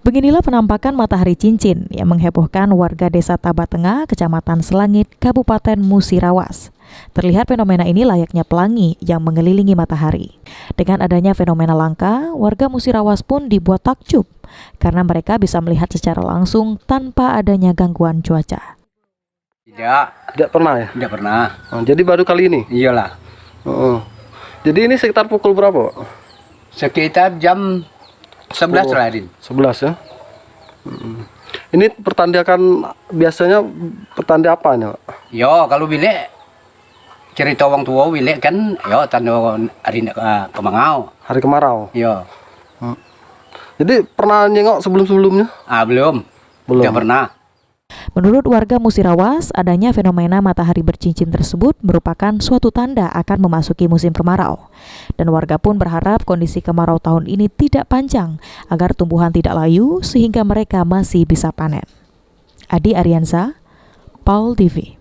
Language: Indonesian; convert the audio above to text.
Beginilah penampakan matahari cincin yang menghebohkan warga Desa Tabak Tengah, Kecamatan Selangit, Kabupaten Musirawas. Terlihat fenomena ini layaknya pelangi yang mengelilingi matahari. Dengan adanya fenomena langka, warga Musirawas pun dibuat takjub karena mereka bisa melihat secara langsung tanpa adanya gangguan cuaca. Tidak pernah ya? Tidak pernah. Jadi baru kali ini? Iyalah. Jadi ini sekitar pukul berapa? Sekitar jam 11 tadi. 11 ya? Ini pertandakan biasanya pertanda apa nih, Pak? Yo, kalau bilik cerita orang tua bilik kan, yo tanda hari kemangau. Hari kemarau. Yo. Jadi pernah nengok sebelum-sebelumnya? Belum. Tidak pernah. Menurut warga Musirawas, adanya fenomena matahari bercincin tersebut merupakan suatu tanda akan memasuki musim kemarau. Dan warga pun berharap kondisi kemarau tahun ini tidak panjang agar tumbuhan tidak layu sehingga mereka masih bisa panen. Adi Ariansa, Paul TV.